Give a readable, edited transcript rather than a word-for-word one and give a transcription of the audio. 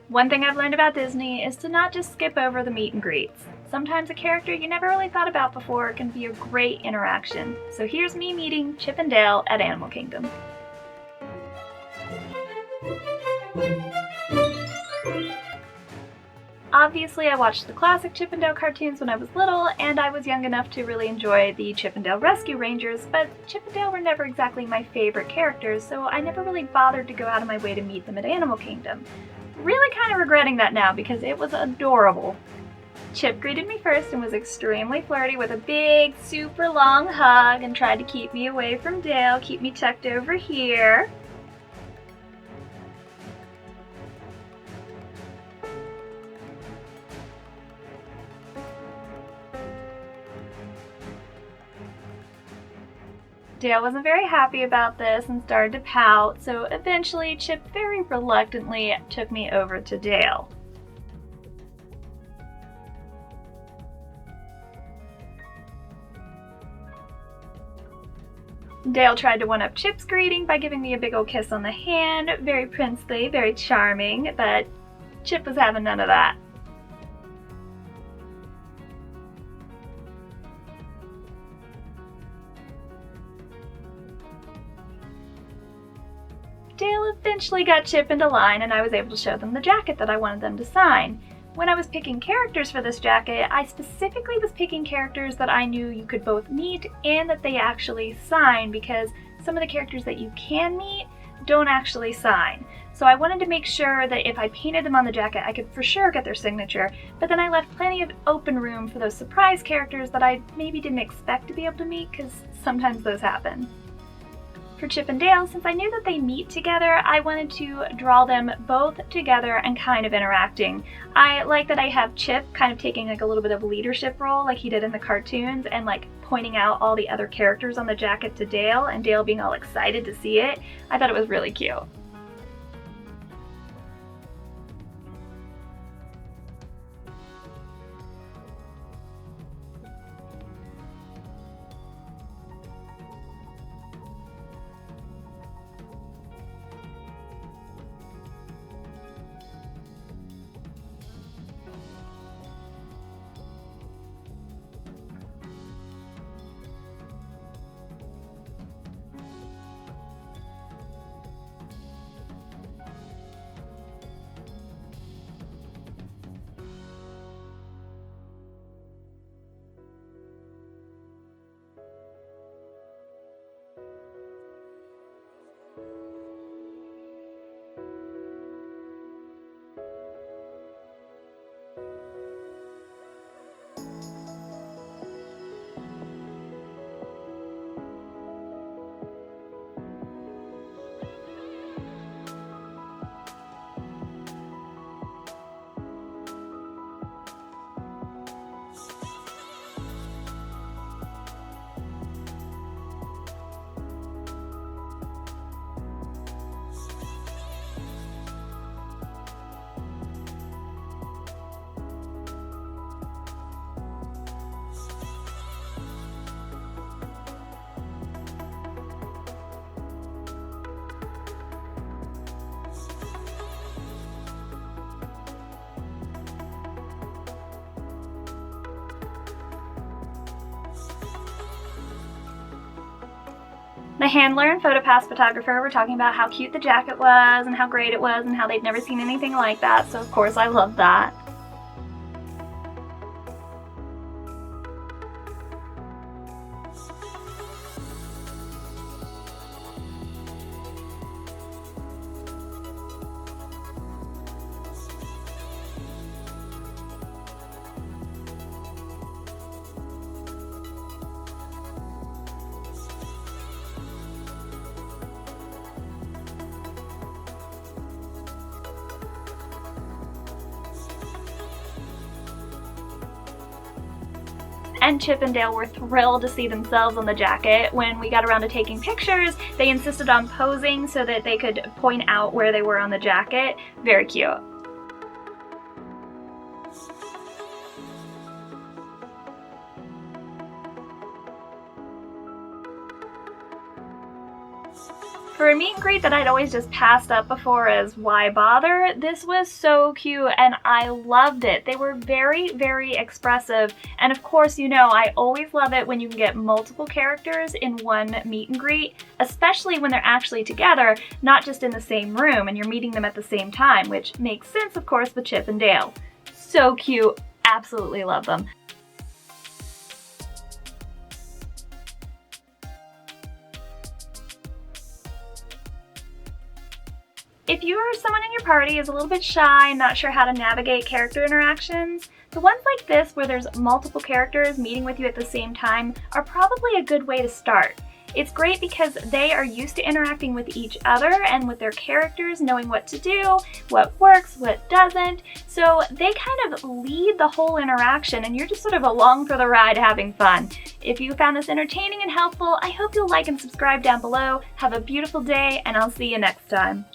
One thing I've learned about Disney is to not just skip over the meet and greets. Sometimes a character you never really thought about before can be a great interaction. So here's me meeting Chip and Dale at Animal Kingdom. Obviously, I watched the classic Chip and Dale cartoons when I was little, and I was young enough to really enjoy the Chip and Dale Rescue Rangers, but Chip and Dale were never exactly my favorite characters, so I never really bothered to go out of my way to meet them at Animal Kingdom. Really kind of regretting that now because it was adorable. Chip greeted me first and was extremely flirty with a big, super long hug and tried to keep me away from Dale, keep me tucked over here. Dale wasn't very happy about this and started to pout, so eventually Chip very reluctantly took me over to Dale. Dale tried to one-up Chip's greeting by giving me a big old kiss on the hand, very princely, very charming, but Chip was having none of that. Dale eventually got Chip into line and I was able to show them the jacket that I wanted them to sign. When I was picking characters for this jacket, I specifically was picking characters that I knew you could both meet and that they actually sign, because some of the characters that you can meet don't actually sign. So I wanted to make sure that if I painted them on the jacket, I could for sure get their signature, but then I left plenty of open room for those surprise characters that I maybe didn't expect to be able to meet, because sometimes those happen. For Chip and Dale, since I knew that they meet together, I wanted to draw them both together and kind of interacting. I like that I have Chip kind of taking like a little bit of a leadership role like he did in the cartoons and like pointing out all the other characters on the jacket to Dale and Dale being all excited to see it. I thought it was really cute. The handler and PhotoPass photographer were talking about how cute the jacket was and how great it was and how they'd never seen anything like that, so of course I loved that. And Chip and Dale were thrilled to see themselves on the jacket. When we got around to taking pictures, they insisted on posing so that they could point out where they were on the jacket. Very cute. For For a meet and greet that I'd always just passed up before as why bother, this was so cute and I loved it. They were very, very expressive, and of course, you know, I always love it when you can get multiple characters in one meet and greet, especially when they're actually together, not just in the same room and you're meeting them at the same time, which makes sense, of course, with Chip and Dale. So cute, absolutely love them. If you or someone in your party is a little bit shy and not sure how to navigate character interactions, the ones like this where there's multiple characters meeting with you at the same time are probably a good way to start. It's great because they are used to interacting with each other and with their characters, knowing what to do, what works, what doesn't, so they kind of lead the whole interaction and you're just sort of along for the ride having fun. If you found this entertaining and helpful, I hope you'll like and subscribe down below. Have a beautiful day and I'll see you next time.